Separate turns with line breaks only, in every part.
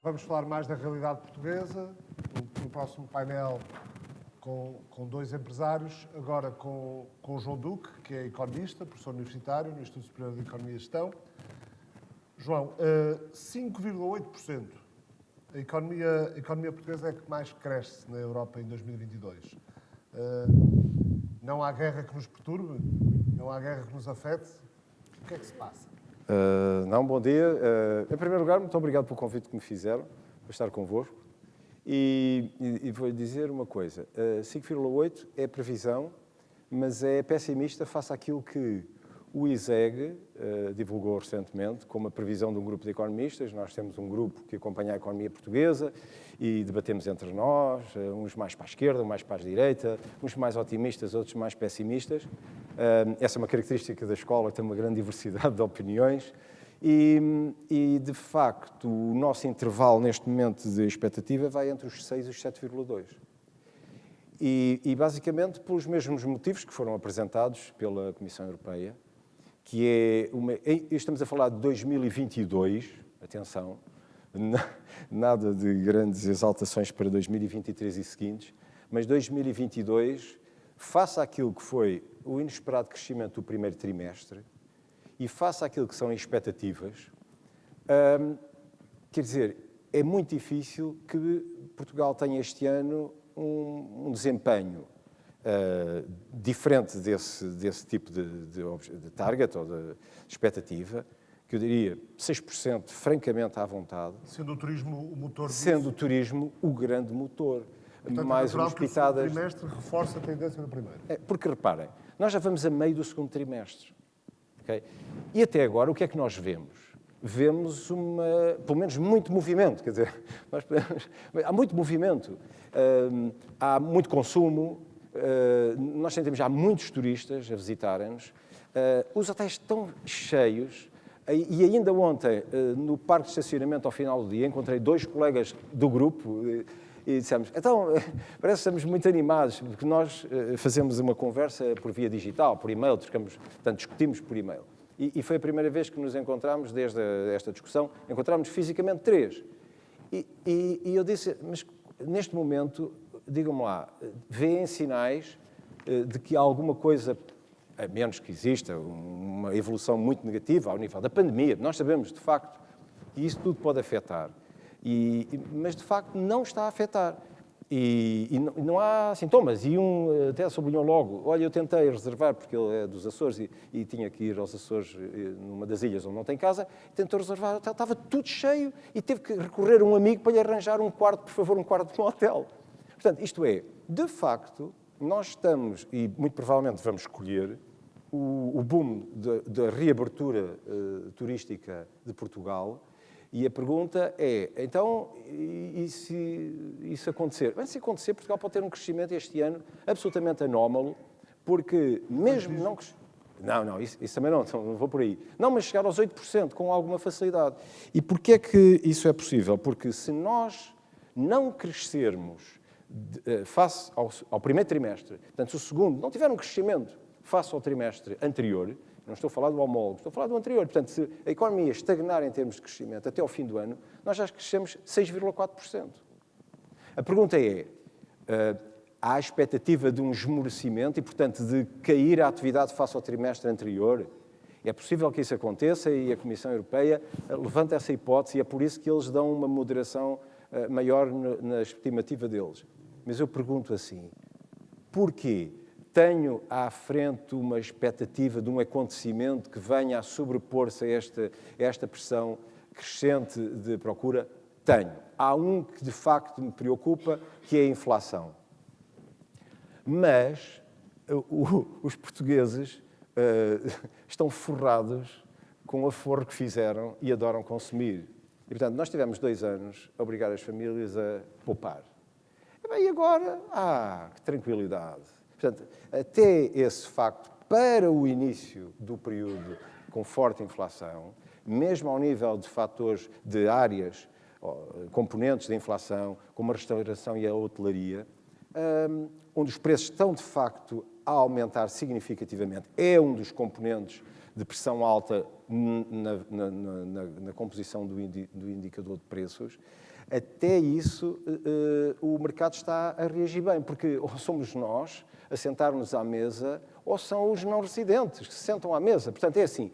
Vamos falar mais da realidade portuguesa, no próximo painel com dois empresários, agora com o João Duque, que é economista, professor universitário no Instituto Superior de Economia e Gestão. João, 5,8%. A economia portuguesa é a que mais cresce na Europa em 2022. Não há guerra que nos perturbe? Não há guerra que nos afete? O que é que se passa?
Bom dia. Em primeiro lugar, muito obrigado pelo convite que me fizeram para estar convosco. E vou dizer uma coisa. 5,8 é a previsão, mas é pessimista face àquilo que o ISEG divulgou recentemente como a previsão de um grupo de economistas. Nós temos um grupo que acompanha a economia portuguesa e debatemos entre nós, uns mais para a esquerda, uns mais para a direita, uns mais otimistas, outros mais pessimistas. Essa é uma característica da escola, tem uma grande diversidade de opiniões. E, de facto, o nosso intervalo neste momento de expectativa vai entre os 6 e os 7,2. E, basicamente, pelos mesmos motivos que foram apresentados pela Comissão Europeia, que estamos a falar de 2022, atenção, nada de grandes exaltações para 2023 e seguintes, mas 2022, face àquilo que foi o inesperado crescimento do primeiro trimestre e face àquilo que são as expectativas, quer dizer, é muito difícil que Portugal tenha este ano um desempenho diferente desse tipo de target ou de expectativa, que eu diria 6% francamente à vontade.
Sendo o turismo o motor disso?
Sendo o turismo o grande motor.
Portanto,
mais
é natural
umas
que o segundo
pitadas.
trimestre reforça a tendência do primeiro.
Porque, reparem, nós já vamos a meio do segundo trimestre. Okay? E até agora, o que é que nós vemos? Vemos pelo menos muito movimento, quer dizer, há muito movimento, há muito consumo, nós sentimos já muitos turistas a visitarem-nos, os hotéis estão cheios, e ainda ontem, no parque de estacionamento, ao final do dia, encontrei 2 colegas do grupo e dissemos, então, parece que estamos muito animados, porque nós fazemos uma conversa por via digital, por e-mail, portanto, discutimos por e-mail. E foi a primeira vez que nos encontramos, desde esta discussão, encontramos fisicamente 3. E eu disse, mas neste momento, digam-me lá, vêem sinais de que há alguma coisa, a menos que exista uma evolução muito negativa ao nível da pandemia, nós sabemos, de facto, que isso tudo pode afetar, mas, de facto, não está a afetar. E não há sintomas. E até sublinhou logo, olha, eu tentei reservar, porque ele é dos Açores e tinha que ir aos Açores, numa das ilhas onde não tem casa, tentou reservar, estava tudo cheio e teve que recorrer a um amigo para lhe arranjar um quarto, por favor, um quarto de um hotel. Portanto, isto é, de facto, nós estamos, e muito provavelmente vamos escolher, o boom da reabertura turística de Portugal. E a pergunta é, então, e se isso acontecer? Bem, se acontecer, Portugal pode ter um crescimento este ano absolutamente anómalo, porque mesmo não... Não, isso também não vou por aí. Não, mas chegar aos 8% com alguma facilidade. E porquê é que isso é possível? Porque se nós não crescermos face ao primeiro trimestre, portanto, se o segundo não tiver um crescimento face ao trimestre anterior, não estou a falar do homólogo, estou a falar do anterior. Portanto, se a economia estagnar em termos de crescimento até ao fim do ano, nós já crescemos 6,4%. A pergunta é, há a expectativa de um esmorecimento e, portanto, de cair a atividade face ao trimestre anterior? É possível que isso aconteça e a Comissão Europeia levanta essa hipótese e é por isso que eles dão uma moderação maior na estimativa deles. Mas eu pergunto assim, porquê? Tenho à frente uma expectativa de um acontecimento que venha a sobrepor-se a esta pressão crescente de procura? Tenho. Há um que, de facto, me preocupa, que é a inflação. Mas os portugueses estão forrados com o aforro que fizeram e adoram consumir. E, portanto, nós tivemos 2 anos a obrigar as famílias a poupar. E agora, que tranquilidade. Portanto, até esse facto, para o início do período com forte inflação, mesmo ao nível de fatores de áreas, componentes da inflação, como a restauração e a hotelaria, onde os preços estão, de facto, a aumentar significativamente, é um dos componentes de pressão alta na composição do indicador de preços, até isso o mercado está a reagir bem, porque ou somos nós a sentar-nos à mesa, ou são os não residentes que se sentam à mesa. Portanto, é assim.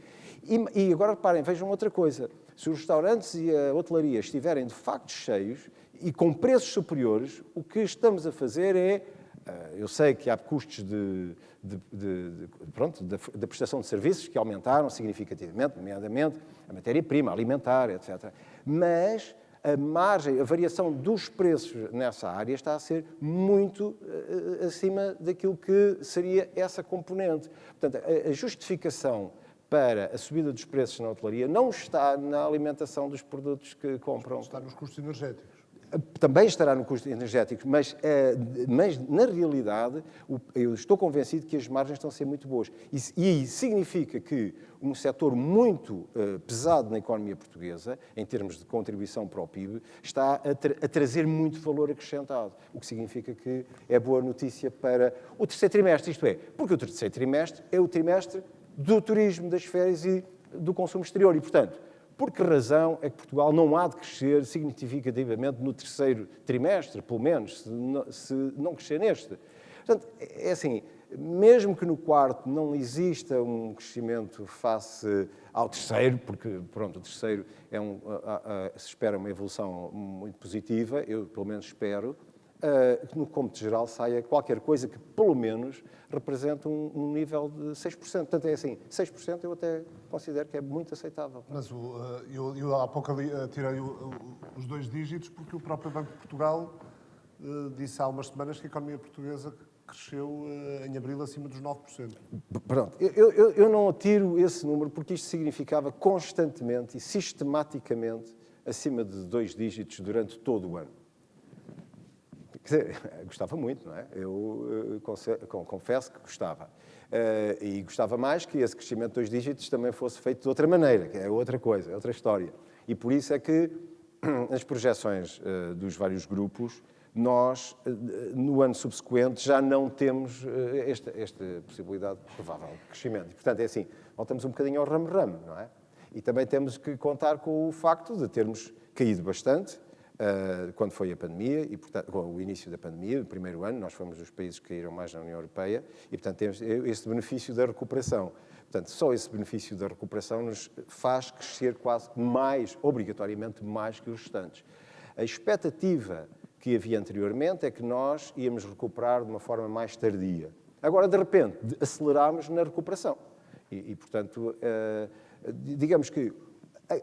E agora, reparem, vejam outra coisa. Se os restaurantes e a hotelaria estiverem de facto cheios e com preços superiores, o que estamos a fazer é... Eu sei que há custos da prestação de serviços que aumentaram significativamente, nomeadamente a matéria-prima, alimentar, etc. Mas a margem, a variação dos preços nessa área está a ser muito acima daquilo que seria essa componente. Portanto, a justificação para a subida dos preços na hotelaria não está na alimentação dos produtos que compram.
Está nos custos energéticos.
Também estará no custo energético, mas na realidade eu estou convencido que as margens estão a ser muito boas. E significa que um setor muito pesado na economia portuguesa, em termos de contribuição para o PIB, está a trazer muito valor acrescentado, o que significa que é boa notícia para o terceiro trimestre, isto é, porque o terceiro trimestre é o trimestre do turismo, das férias e do consumo exterior e, portanto, por que razão é que Portugal não há de crescer significativamente no terceiro trimestre, pelo menos, se não crescer neste? Portanto, é assim, mesmo que no quarto não exista um crescimento face ao terceiro, porque, pronto, o terceiro se espera uma evolução muito positiva, eu pelo menos espero, que no cômputo geral saia qualquer coisa que, pelo menos, represente um nível de 6%. Portanto, é assim, 6% eu até considero que é muito aceitável.
Mas eu há pouco tirei os 2 dígitos porque o próprio Banco de Portugal disse há umas semanas que a economia portuguesa cresceu em abril acima dos 9%.
Pronto, eu não tiro esse número porque isto significava constantemente e sistematicamente acima de 2 dígitos durante todo o ano. Quer dizer, gostava muito, não é? Eu confesso que gostava. E gostava mais que esse crescimento de 2 dígitos também fosse feito de outra maneira, que é outra coisa, é outra história. E por isso é que, nas projeções dos vários grupos, nós, no ano subsequente, já não temos esta possibilidade de provável crescimento. E, portanto, é assim, voltamos um bocadinho ao ramo-ramo, não é? E também temos que contar com o facto de termos caído bastante, quando foi a pandemia, e portanto, com o início da pandemia, no primeiro ano, nós fomos os países que caíram mais na União Europeia, e portanto temos este benefício da recuperação. Portanto, só esse benefício da recuperação nos faz crescer quase mais, obrigatoriamente mais que os restantes. A expectativa que havia anteriormente é que nós íamos recuperar de uma forma mais tardia. Agora, de repente, acelerámos na recuperação. E portanto, digamos que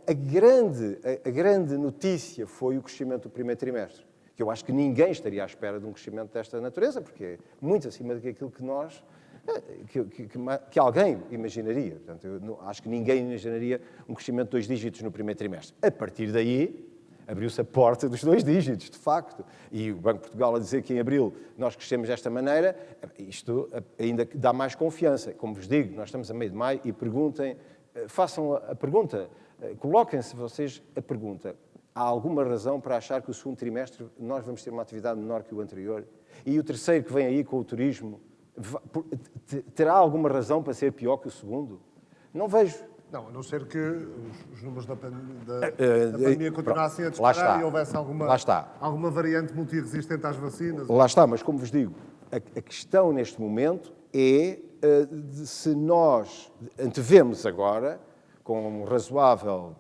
a grande notícia foi o crescimento do primeiro trimestre, que eu acho que ninguém estaria à espera de um crescimento desta natureza, porque é muito acima daquilo que nós, que alguém imaginaria. Portanto, eu acho que ninguém imaginaria um crescimento de 2 dígitos no primeiro trimestre. A partir daí, abriu-se a porta dos 2 dígitos, de facto. E o Banco de Portugal a dizer que em abril nós crescemos desta maneira, isto ainda dá mais confiança. Como vos digo, nós estamos a meio de maio e façam a pergunta, coloquem-se vocês a pergunta. Há alguma razão para achar que o segundo trimestre nós vamos ter uma atividade menor que o anterior? E o terceiro que vem aí com o turismo, terá alguma razão para ser pior que o segundo? Não vejo.
Não, a não ser que os números da pandemia continuassem a disparar e houvesse alguma variante multiresistente às vacinas.
Lá está, mas como vos digo, a questão neste momento é se nós antevemos agora, com um razoável,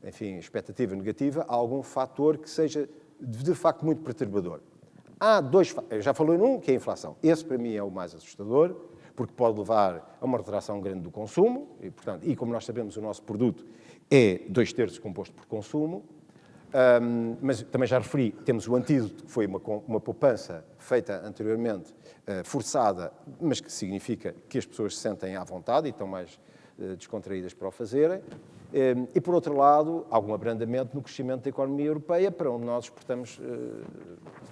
enfim, expectativa negativa, algum fator que seja de facto muito perturbador. Há 2, eu já falei num, que é a inflação. Esse para mim é o mais assustador, porque pode levar a uma retração grande do consumo, e, portanto, e como nós sabemos, o nosso produto é 2/3 composto por consumo, mas também já referi, temos o antídoto, que foi uma poupança feita anteriormente, forçada, mas que significa que as pessoas se sentem à vontade e estão mais descontraídas para o fazerem. E, por outro lado, algum abrandamento no crescimento da economia europeia, para onde nós exportamos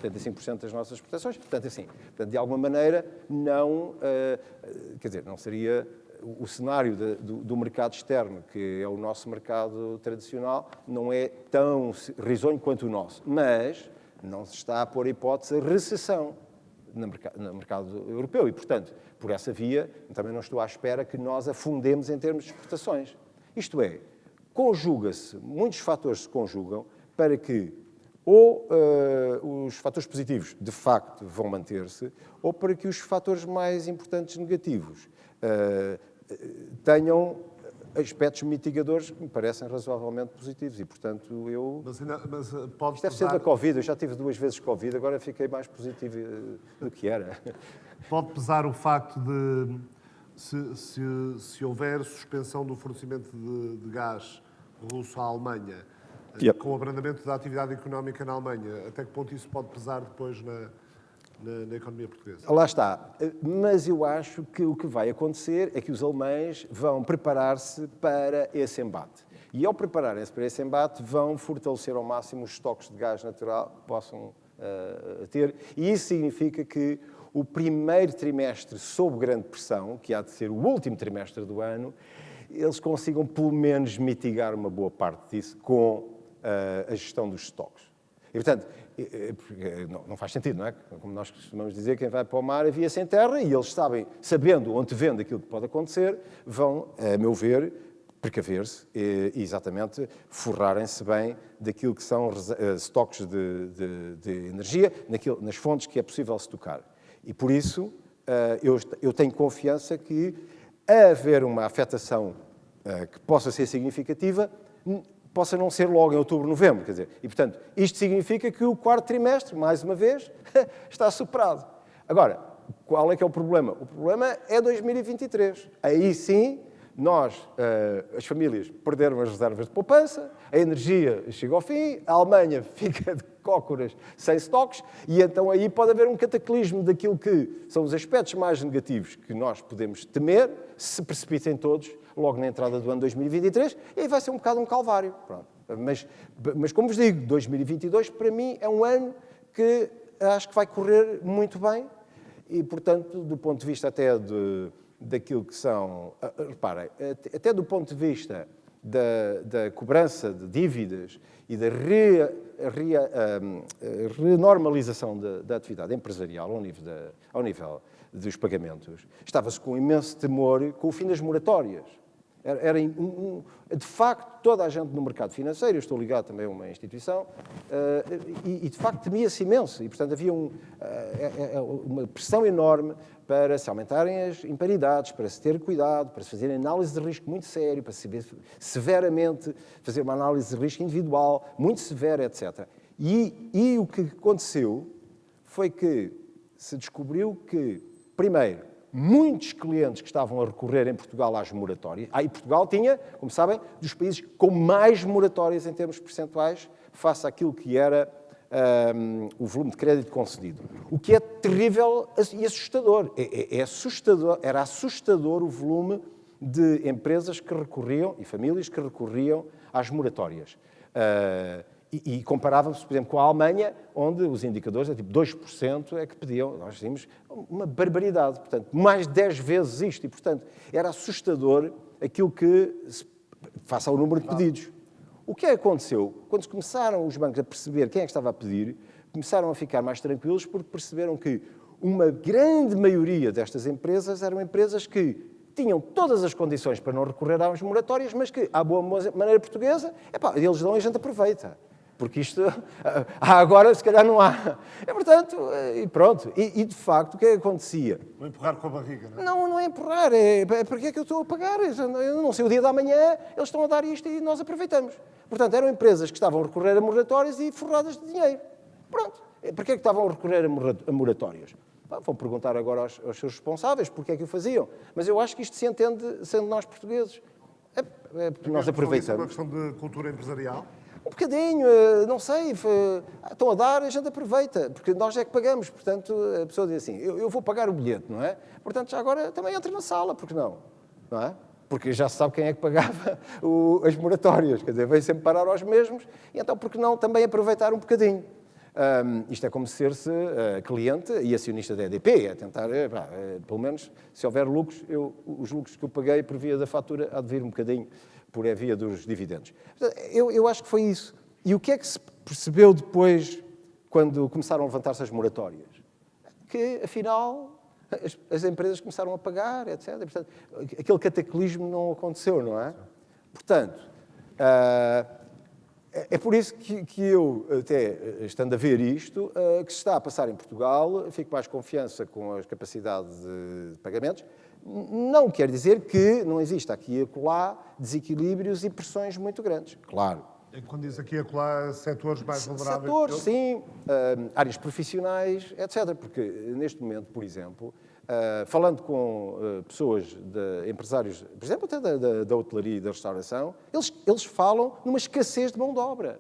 75% das nossas exportações. Portanto, assim, de alguma maneira, não seria o cenário do mercado externo, que é o nosso mercado tradicional, não é tão risonho quanto o nosso. Mas não se está a pôr a hipótese de recessão. no mercado europeu. E, portanto, por essa via, também não estou à espera que nós afundemos em termos de exportações. Isto é, conjuga-se, muitos fatores se conjugam para que ou os fatores positivos, de facto, vão manter-se, ou para que os fatores mais importantes negativos tenham aspectos mitigadores que me parecem razoavelmente positivos. E, portanto, eu...
Mas pode
Isto deve ser da Covid. Eu já tive 2 vezes Covid, agora fiquei mais positivo do que era.
Pode pesar o facto de, se houver suspensão do fornecimento de gás russo à Alemanha, com o abrandamento da atividade económica na Alemanha, até que ponto isso pode pesar depois na economia portuguesa?
Lá está. Mas eu acho que o que vai acontecer é que os alemães vão preparar-se para esse embate. E ao prepararem-se para esse embate, vão fortalecer ao máximo os estoques de gás natural que possam ter. E isso significa que o primeiro trimestre sob grande pressão, que há de ser o último trimestre do ano, eles consigam pelo menos mitigar uma boa parte disso com a gestão dos estoques. E, portanto, não faz sentido, não é? Como nós costumamos dizer, quem vai para o mar avia sem terra, e eles sabendo ou antevendo aquilo que pode acontecer, vão, a meu ver, precaver-se e exatamente forrarem-se bem daquilo que são estoques de energia, nas fontes que é possível se tocar. E por isso eu tenho confiança que, a haver uma afetação que possa ser significativa, possa não ser logo em outubro, novembro. Quer dizer, e, portanto, isto significa que o 4º trimestre, mais uma vez, está superado. Agora, qual é que é o problema? O problema é 2023. Aí sim, nós, as famílias, perderam as reservas de poupança, a energia chega ao fim, a Alemanha fica de cócoras sem estoques, e então aí pode haver um cataclismo daquilo que são os aspectos mais negativos que nós podemos temer, se precipitem todos logo na entrada do ano 2023, e aí vai ser um bocado um calvário. Pronto. Mas, como vos digo, 2022 para mim é um ano que acho que vai correr muito bem e, portanto, do ponto de vista até daquilo que são... Reparem, até do ponto de vista da cobrança de dívidas e da renormalização da atividade empresarial ao nível dos pagamentos, estava-se com imenso temor com o fim das moratórias. De facto, toda a gente no mercado financeiro, eu estou ligado também a uma instituição, e de facto temia-se imenso. E, portanto, havia uma pressão enorme para se aumentarem as imparidades, para se ter cuidado, para se fazer análise de risco muito sério, para se ver severamente, fazer uma análise de risco individual, muito severa, etc. E o que aconteceu foi que se descobriu que, primeiro, muitos clientes que estavam a recorrer em Portugal às moratórias. E Portugal tinha, como sabem, dos países com mais moratórias em termos percentuais face àquilo que era o volume de crédito concedido. O que é terrível e assustador. Era assustador o volume de empresas que recorriam e famílias que recorriam às moratórias. E comparávamos, por exemplo, com a Alemanha, onde os indicadores, tipo 2% é que pediam. Nós tínhamos uma barbaridade, portanto, mais de 10 vezes isto. E, portanto, era assustador aquilo que, face ao número de pedidos. O que aconteceu? Quando começaram os bancos a perceber quem é que estava a pedir, começaram a ficar mais tranquilos porque perceberam que uma grande maioria destas empresas eram empresas que tinham todas as condições para não recorrer às moratórias, mas que, à boa maneira portuguesa, eles dão e a gente aproveita. Porque isto, agora se calhar não há. Portanto, e pronto. E de facto, o que é que acontecia?
Não empurrar com a barriga, não é?
Não é empurrar, porque é que eu estou a pagar? Eu não sei o dia da manhã, eles estão a dar isto e nós aproveitamos. Portanto, eram empresas que estavam a recorrer a moratórias e forradas de dinheiro. Pronto. Porquê é que estavam a recorrer a moratórias? Vão perguntar agora aos seus responsáveis porque é que o faziam. Mas eu acho que isto se entende sendo nós portugueses. Porque nós aproveitamos.
Isso é uma questão de cultura empresarial?
Um bocadinho, não sei, estão a dar, a gente aproveita, porque nós é que pagamos. Portanto, a pessoa diz assim, eu vou pagar o bilhete, não é? Portanto, já agora também entra na sala, porque não? Não é? Porque já se sabe quem é que pagava as moratórias, quer dizer, veio sempre parar aos mesmos, e então, por que não também aproveitar um bocadinho? Isto é como ser-se cliente e acionista da EDP, é tentar, pelo menos, se houver lucros, os lucros que eu paguei por via da fatura há de vir um bocadinho por via dos dividendos. Eu acho que foi isso. E o que é que se percebeu depois, quando começaram a levantar-se as moratórias? que, afinal, as empresas começaram a pagar, etc. Portanto, aquele cataclismo não aconteceu, não é? Portanto, é por isso que eu, até estando a ver isto, que se está a passar em Portugal, fico mais confiança com as capacidades de pagamentos. Não quer dizer que não exista aqui e acolá desequilíbrios e pressões muito grandes. Claro.
Quando diz aqui e acolá, setores mais vulneráveis.
Setores, sim. Áreas profissionais, etc. Porque, neste momento, por exemplo, falando com pessoas, empresários, por exemplo, até da hotelaria e da restauração, eles falam numa escassez de mão de obra.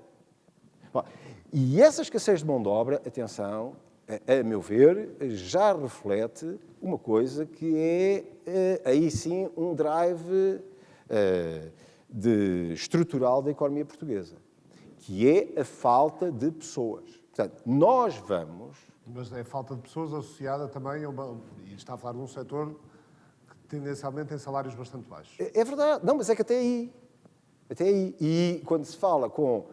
Bom, e essa escassez de mão de obra, atenção, a meu ver, já reflete uma coisa que é, aí sim, um drive estrutural da economia portuguesa, que é a falta de pessoas. Portanto, nós vamos...
Mas é falta de pessoas associada também a e está a falar de um setor que tendencialmente tem salários bastante baixos.
É verdade. Não, mas é que até aí. Até aí. E quando se fala com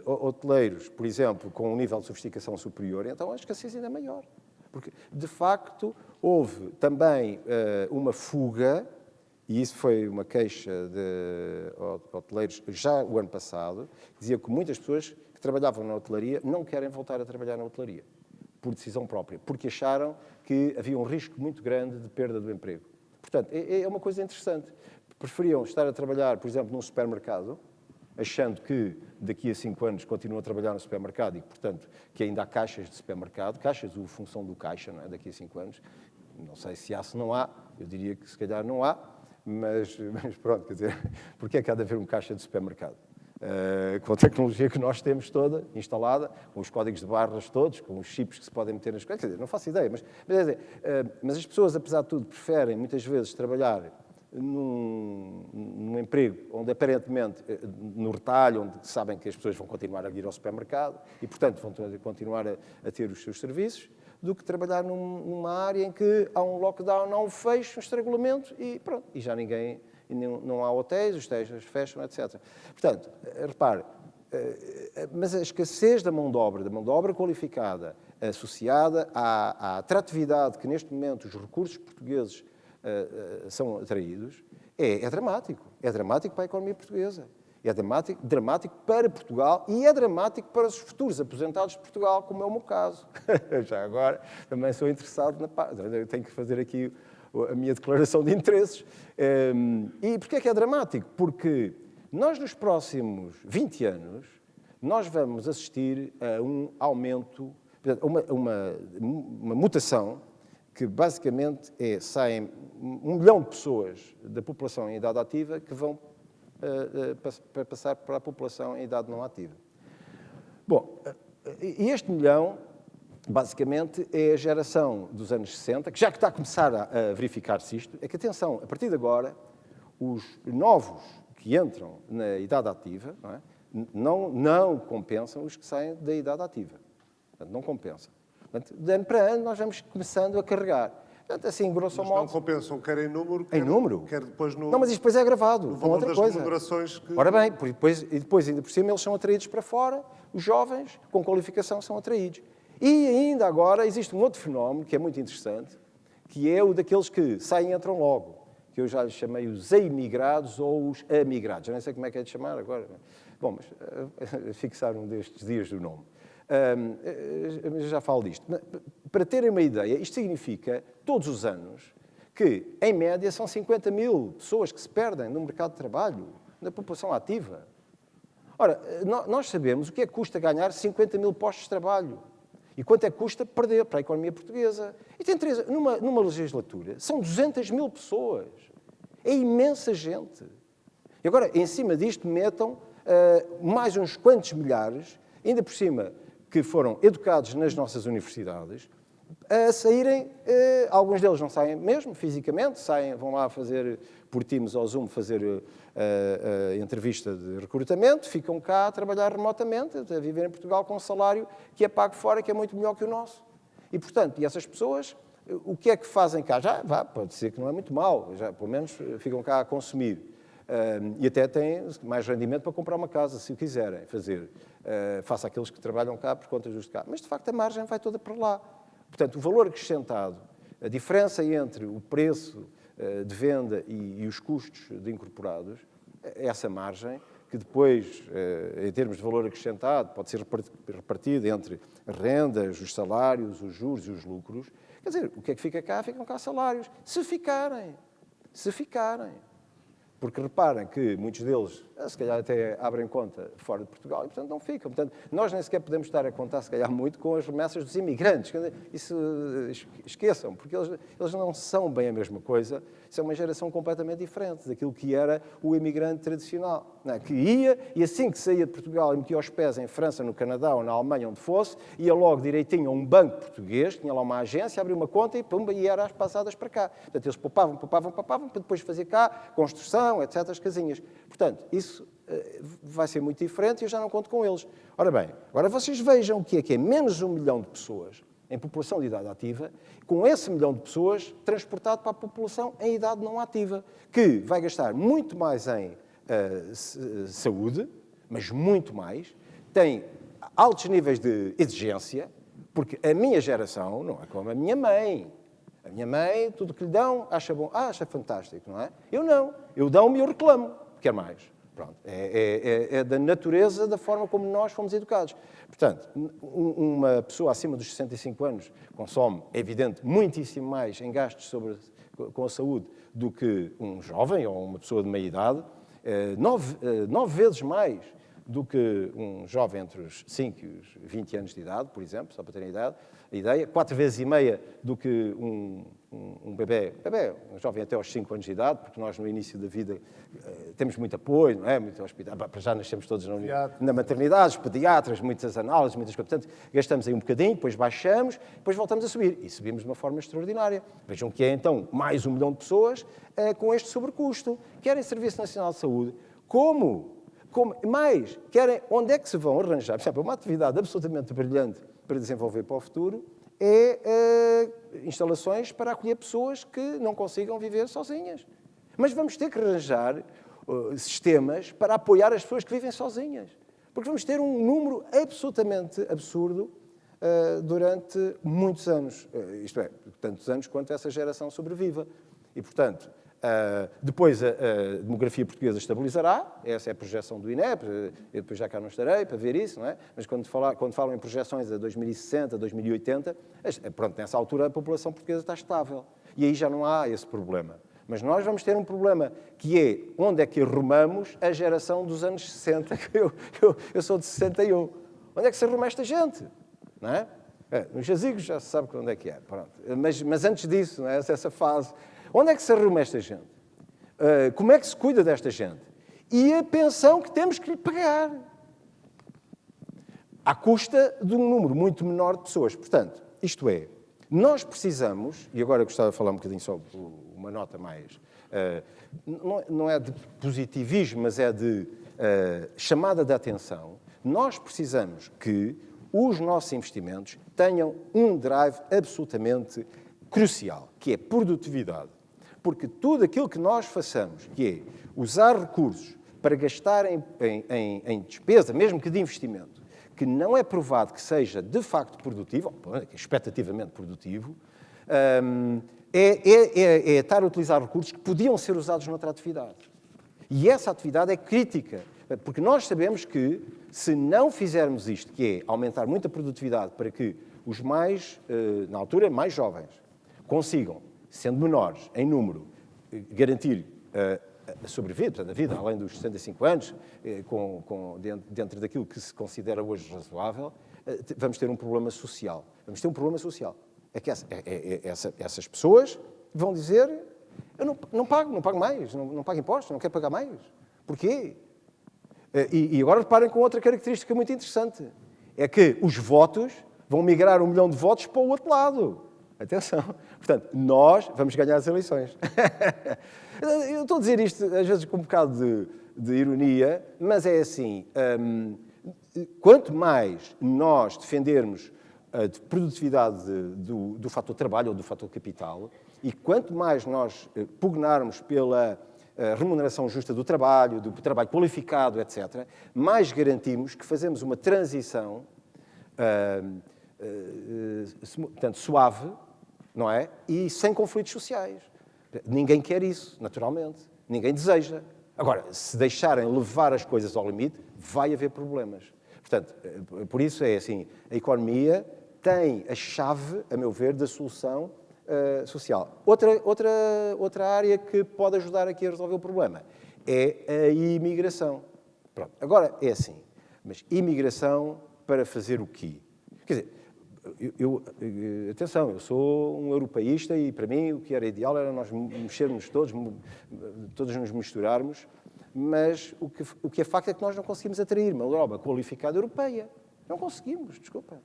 hoteleiros, por exemplo, com um nível de sofisticação superior, então a escassez ainda é maior. Porque, de facto, houve também uma fuga, e isso foi uma queixa de hoteleiros já o ano passado, que dizia que muitas pessoas que trabalhavam na hotelaria não querem voltar a trabalhar na hotelaria, por decisão própria, porque acharam que havia um risco muito grande de perda do emprego. Portanto, é uma coisa interessante. Preferiam estar a trabalhar, por exemplo, num supermercado, achando que daqui a 5 anos continuam a trabalhar no supermercado e, portanto, que ainda há caixas de supermercado, caixas, a função do caixa, não é? Daqui a 5 anos. Não sei se há, se não há, eu diria que se calhar não há, mas pronto, quer dizer, porque é que há de haver um caixa de supermercado? Com a tecnologia que nós temos toda instalada, com os códigos de barras todos, com os chips que se podem meter nas coisas, quer dizer, não faço ideia, mas as pessoas, apesar de tudo, preferem muitas vezes trabalhar num emprego onde aparentemente, no retalho, onde sabem que as pessoas vão continuar a ir ao supermercado e, portanto, vão continuar a ter os seus serviços, do que trabalhar numa área em que há um lockdown, há um fecho, um estrangulamento e pronto, e já ninguém... Não há hotéis, os hotéis fecham, etc. Portanto, repare, mas a escassez da mão de obra qualificada, associada à atratividade que neste momento os recursos portugueses são atraídos, é dramático. É dramático para a economia portuguesa. É dramático para Portugal e é dramático para os futuros aposentados de Portugal, como é o meu caso. Já agora, também sou interessado na parte. Eu tenho que fazer aqui a minha declaração de interesses. E porquê é que é dramático? Porque nós, nos próximos 20 anos, nós vamos assistir a um aumento, uma mutação, que basicamente saem 1 milhão de pessoas da população em idade ativa que vão passar para a população em idade não ativa. Bom, e este 1 milhão... basicamente, é a geração dos anos 60, que já que está a começar a verificar-se isto, é que, atenção, a partir de agora, os novos que entram na idade ativa não compensam os que saem da idade ativa. Portanto, não compensam. Portanto, de ano para ano, nós vamos começando a carregar. Portanto, assim, grosso modo...
Mas não compensam, quer em número,
quer
depois no...
Não, mas isto depois é gravado, com outra coisa.
Remunerações que...
Ora bem, depois, ainda por cima, eles são atraídos para fora, os jovens com qualificação são atraídos. E ainda agora existe um outro fenómeno que é muito interessante, que é o daqueles que saem e entram logo, que eu já lhes chamei os emigrados ou os amigrados. Eu nem sei como é que é de chamar agora. Bom, mas fixaram destes dias do nome. Já falo disto. Para terem uma ideia, isto significa, todos os anos, que, em média, são 50 mil pessoas que se perdem no mercado de trabalho, na população ativa. Ora, nós sabemos o que é que custa ganhar 50 mil postos de trabalho. E quanto é que custa perder para a economia portuguesa? E tem numa legislatura, são 200 mil pessoas. É imensa gente. E agora, em cima disto, metam mais uns quantos milhares, ainda por cima, que foram educados nas nossas universidades, a saírem, alguns deles não saem mesmo, fisicamente, vão lá fazer, por Teams ou Zoom, fazer a entrevista de recrutamento, ficam cá a trabalhar remotamente, a viver em Portugal com um salário que é pago fora, que é muito melhor que o nosso. E, portanto, essas pessoas, o que é que fazem cá? Pode ser que não é muito mal, já pelo menos ficam cá a consumir. E até têm mais rendimento para comprar uma casa, se o quiserem fazer, face àqueles que trabalham cá por conta dos cá. Mas, de facto, a margem vai toda para lá. Portanto, o valor acrescentado, a diferença entre o preço de venda e os custos de incorporados, essa margem, que depois, em termos de valor acrescentado, pode ser repartida entre as rendas, os salários, os juros e os lucros. Quer dizer, o que é que fica cá? Ficam cá salários. Se ficarem. Porque reparem que muitos deles, se calhar até abrem conta fora de Portugal e, portanto, não ficam. Portanto, nós nem sequer podemos estar a contar, se calhar, muito com as remessas dos imigrantes. Quer dizer, isso esqueçam, porque eles não são bem a mesma coisa. Isso é uma geração completamente diferente daquilo que era o imigrante tradicional, não é? Que ia e assim que saía de Portugal e metia os pés em França, no Canadá ou na Alemanha, onde fosse, ia logo direitinho a um banco português, tinha lá uma agência, abria uma conta e pumba, e era às passadas para cá. Portanto, eles poupavam, para depois fazer cá construção, etc., as casinhas. Portanto, isso vai ser muito diferente e eu já não conto com eles. Ora bem, agora vocês vejam o que é menos 1 milhão de pessoas em população de idade ativa, com esse 1 milhão de pessoas transportado para a população em idade não ativa, que vai gastar muito mais em saúde, mas muito mais, tem altos níveis de exigência, porque a minha geração não é como a minha mãe. A minha mãe, tudo que lhe dão, acha bom, acha fantástico, não é? Eu não. Eu dou-me e eu reclamo. Quer mais. Pronto. É da natureza, da forma como nós fomos educados. Portanto, uma pessoa acima dos 65 anos consome, é evidente, muitíssimo mais em gastos com a saúde do que um jovem ou uma pessoa de meia idade, 9 vezes mais do que um jovem entre os 5 e os 20 anos de idade, por exemplo, só para terem a ideia, 4 vezes e meia do que um bebê, um jovem até aos 5 anos de idade, porque nós no início da vida temos muito apoio, não é? Muito hospital, para já nascemos todos na maternidade, os pediatras, muitas análises, muitas coisas. Portanto, gastamos aí um bocadinho, depois baixamos, depois voltamos a subir. E subimos de uma forma extraordinária. Vejam que é então mais 1 milhão de pessoas com este sobrecusto. Querem Serviço Nacional de Saúde. Como? Mais, onde é que se vão arranjar? Por exemplo, uma atividade absolutamente brilhante para desenvolver para o futuro é instalações para acolher pessoas que não consigam viver sozinhas. Mas vamos ter que arranjar sistemas para apoiar as pessoas que vivem sozinhas. Porque vamos ter um número absolutamente absurdo durante muitos anos. Isto é, tantos anos quanto essa geração sobreviva. E, portanto, depois a demografia portuguesa estabilizará, essa é a projeção do INEP, eu depois já cá não estarei para ver isso, não é? Mas quando falam em projeções a 2060, 2080, pronto, nessa altura a população portuguesa está estável. E aí já não há esse problema. Mas nós vamos ter um problema, que é onde é que arrumamos a geração dos anos 60, que eu sou de 61. Onde é que se arruma esta gente? Não é? Nos jazigos já se sabe onde é que é. Pronto. Mas antes disso, não é? Essa fase... Onde é que se arruma esta gente? Como é que se cuida desta gente? E a pensão que temos que lhe pagar. À custa de um número muito menor de pessoas. Portanto, isto é, nós precisamos, e agora eu gostava de falar um bocadinho só uma nota mais, não é de positivismo, mas é de chamada de atenção, nós precisamos que os nossos investimentos tenham um drive absolutamente crucial, que é produtividade. Porque tudo aquilo que nós façamos, que é usar recursos para gastar em despesa, mesmo que de investimento, que não é provado que seja de facto produtivo, ou expectativamente produtivo, é estar a utilizar recursos que podiam ser usados noutra atividade. E essa atividade é crítica, porque nós sabemos que, se não fizermos isto, que é aumentar muito a produtividade para que os mais, na altura, mais jovens, consigam, sendo menores em número, garantir a sobrevida, portanto, a vida além dos 65 anos, dentro daquilo que se considera hoje razoável, vamos ter um problema social. Vamos ter um problema social. É que essas pessoas vão dizer: eu não pago mais, não pago impostos, não quero pagar mais. Porquê? E agora reparem com outra característica muito interessante. É que os votos vão migrar 1 milhão de votos para o outro lado. Atenção. Portanto, nós vamos ganhar as eleições. Eu estou a dizer isto, às vezes, com um bocado de ironia, mas é assim, quanto mais nós defendermos a produtividade do fator trabalho ou do fator capital, e quanto mais nós pugnarmos pela remuneração justa do trabalho qualificado, etc., mais garantimos que fazemos uma transição portanto, suave, não é? E sem conflitos sociais. Ninguém quer isso, naturalmente. Ninguém deseja. Agora, se deixarem levar as coisas ao limite, vai haver problemas. Portanto, por isso é assim, a economia tem a chave, a meu ver, da solução social. Outra área que pode ajudar aqui a resolver o problema é a imigração. Pronto. Agora, é assim, mas imigração para fazer o quê? Quer dizer, atenção, eu sou um europeísta e, para mim, o que era ideal era nós mexermos todos nos misturarmos, mas o que é facto é que nós não conseguimos atrair uma Europa qualificada europeia. Não conseguimos, desculpa.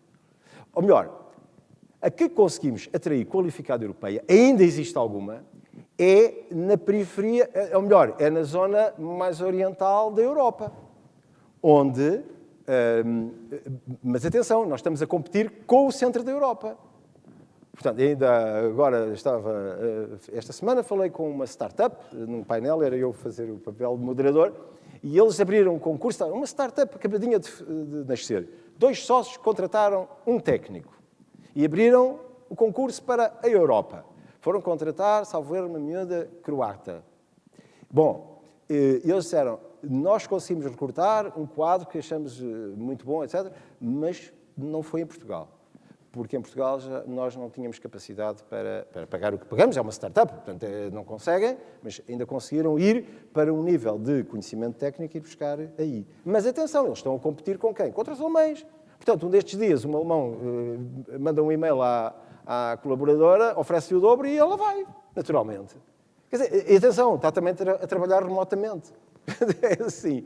Ou melhor, a que conseguimos atrair qualificada europeia, ainda existe alguma, é na periferia, ou melhor, é na zona mais oriental da Europa, onde... mas atenção, nós estamos a competir com o centro da Europa. Portanto, ainda agora esta semana falei com uma startup, num painel, era eu fazer o papel de moderador, e eles abriram um concurso, uma startup acabadinha de nascer. 2 sócios contrataram um técnico e abriram o concurso para a Europa. Foram contratar, salvo erro, uma miúda croata. Bom, eles disseram, nós conseguimos recrutar um quadro que achamos muito bom, etc., mas não foi em Portugal. Porque em Portugal nós não tínhamos capacidade para pagar o que pagamos, é uma startup, portanto não conseguem, mas ainda conseguiram ir para um nível de conhecimento técnico e buscar aí. Mas atenção, eles estão a competir com quem? Contra os alemães. Portanto, um destes dias, um alemão manda um e-mail à colaboradora, oferece-lhe o dobro e ela vai, naturalmente. Quer dizer, atenção, está também a trabalhar remotamente. É assim,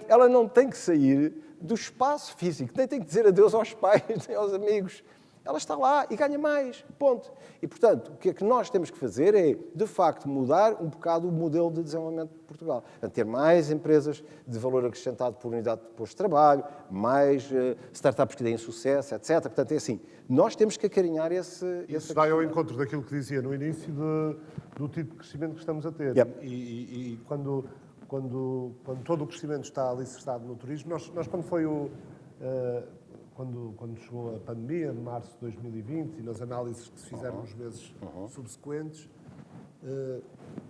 ela não tem que sair do espaço físico, nem tem que dizer adeus aos pais, nem aos amigos. Ela está lá e ganha mais, ponto. E, portanto, o que é que nós temos que fazer é, de facto, mudar um bocado o modelo de desenvolvimento de Portugal. Ter mais empresas de valor acrescentado por unidade de posto de trabalho, mais startups que deem sucesso, etc. Portanto, é assim, nós temos que acarinhar esse...
Isso vai ao encontro daquilo que dizia no início do tipo de crescimento que estamos a ter.
Yep.
E quando todo o crescimento está alicerçado no turismo, nós quando foi quando chegou a pandemia, de março de 2020, e nas análises que se fizeram nos meses subsequentes,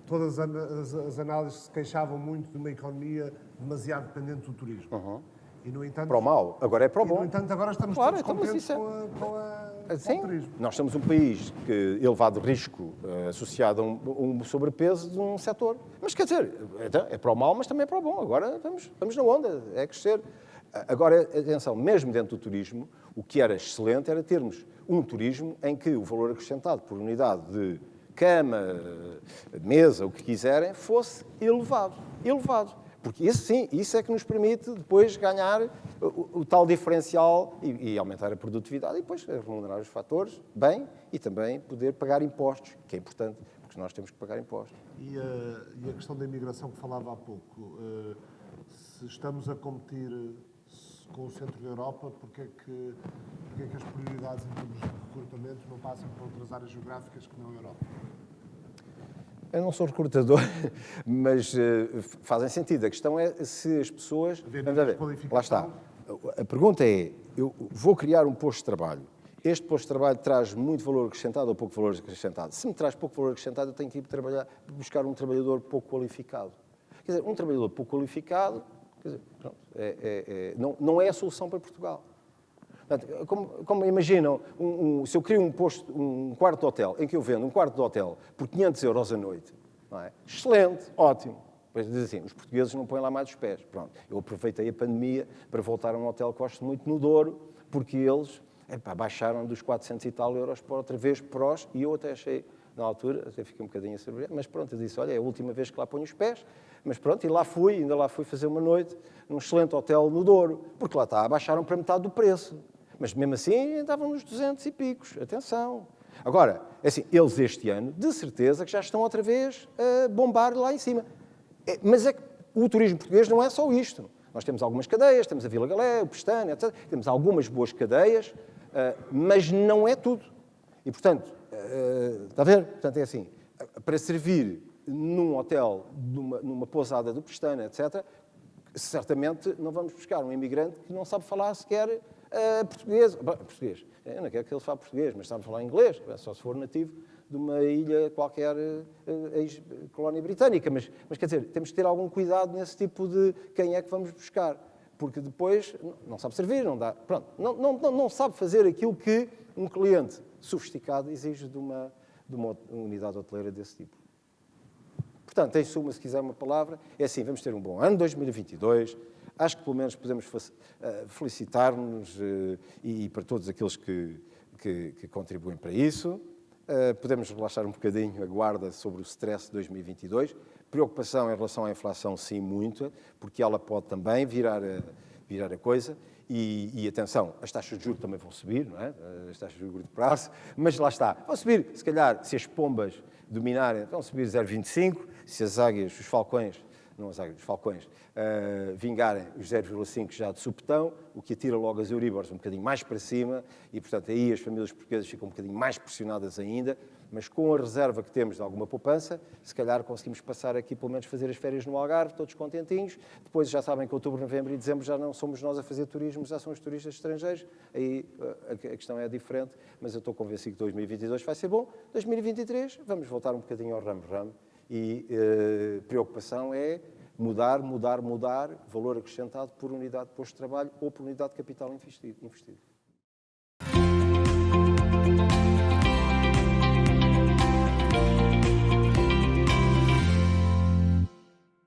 todas as análises se queixavam muito de uma economia demasiado dependente do turismo. E, no entanto,
para o mal, agora é para o bom.
No entanto, agora estamos
claro,
todos contentes
é...
com o turismo.
Nós somos um país que elevado risco associado a um sobrepeso de um setor. Mas quer dizer, é para o mal, mas também é para o bom. Agora vamos na onda, é crescer. Agora, atenção, mesmo dentro do turismo, o que era excelente era termos um turismo em que o valor acrescentado por unidade de cama, mesa, o que quiserem, fosse elevado. Elevado. Porque isso sim, isso é que nos permite depois ganhar o tal diferencial e aumentar a produtividade e depois remunerar os fatores bem e também poder pagar impostos, que é importante, porque nós temos que pagar impostos.
E a questão da imigração que falava há pouco, se estamos a competir com o centro da Europa, porque é que as prioridades em termos de recrutamento não passam para outras áreas geográficas que não a Europa?
Eu não sou recrutador, mas fazem sentido. A questão é se as pessoas... Vamos ver. Lá está. A pergunta é, eu vou criar um posto de trabalho. Este posto de trabalho traz muito valor acrescentado ou pouco valor acrescentado? Se me traz pouco valor acrescentado, eu tenho que ir buscar um trabalhor pouco qualificado. Quer dizer, um trabalhador pouco qualificado, quer dizer, pronto, não é a solução para Portugal. Portanto, como imaginam, se eu crio um quarto de hotel, em que eu vendo um quarto de hotel por 500 euros a noite, não é? Excelente, ótimo. Depois diz assim, os portugueses não põem lá mais os pés. Pronto, eu aproveitei a pandemia para voltar a um hotel que gosto muito no Douro, porque eles baixaram dos 400 e tal euros para outra vez prós, e eu até achei, na altura, até fiquei um bocadinho a saber, mas pronto, eu disse, olha, é a última vez que lá ponho os pés, mas pronto, e ainda lá fui fazer uma noite num excelente hotel no Douro, porque lá está, baixaram para metade do preço. Mas mesmo assim estavam nos 200 e picos. Atenção. Agora, assim, eles este ano, de certeza, que já estão outra vez a bombar lá em cima. Mas é que o turismo português não é só isto. Nós temos algumas cadeias, temos a Vila Galé, o Pestana, etc. Temos algumas boas cadeias, mas não é tudo. E, portanto, está a ver? Portanto, é assim, para servir num hotel, numa pousada do Pestana, etc., certamente não vamos buscar um imigrante que não sabe falar sequer Português. Bom, português. Eu não quero que ele fale português, mas sabe falar inglês, só se for nativo de uma ilha qualquer ex-colónia britânica. Mas, quer dizer, temos que ter algum cuidado nesse tipo de quem é que vamos buscar. Porque depois não sabe servir, não dá. Pronto, não sabe fazer aquilo que um cliente sofisticado exige de uma unidade hoteleira desse tipo. Portanto, em suma, se quiser uma palavra, é assim, vamos ter um bom ano 2022. Acho que pelo menos podemos felicitar-nos e para todos aqueles que contribuem para isso. Podemos relaxar um bocadinho a guarda sobre o stress de 2022. Preocupação em relação à inflação, sim, muita, porque ela pode também virar a coisa. E atenção, as taxas de juros também vão subir, não é? As taxas de juros de curto prazo, mas lá está. Vão subir, se calhar, se as pombas dominarem, vão subir 0,25, se as águias, os falcões, não as águias, os falcões, vingarem os 0,5 já de supetão, o que atira logo as Euribors um bocadinho mais para cima e, portanto, aí as famílias portuguesas ficam um bocadinho mais pressionadas ainda, mas com a reserva que temos de alguma poupança, se calhar conseguimos passar aqui, pelo menos, fazer as férias no Algarve, todos contentinhos. Depois já sabem que outubro, novembro e dezembro já não somos nós a fazer turismo, já são os turistas estrangeiros. Aí a questão é diferente, mas eu estou convencido que 2022 vai ser bom. 2023, vamos voltar um bocadinho ao ramo-ramo e preocupação é mudar, valor acrescentado por unidade de posto de trabalho ou por unidade de capital investido.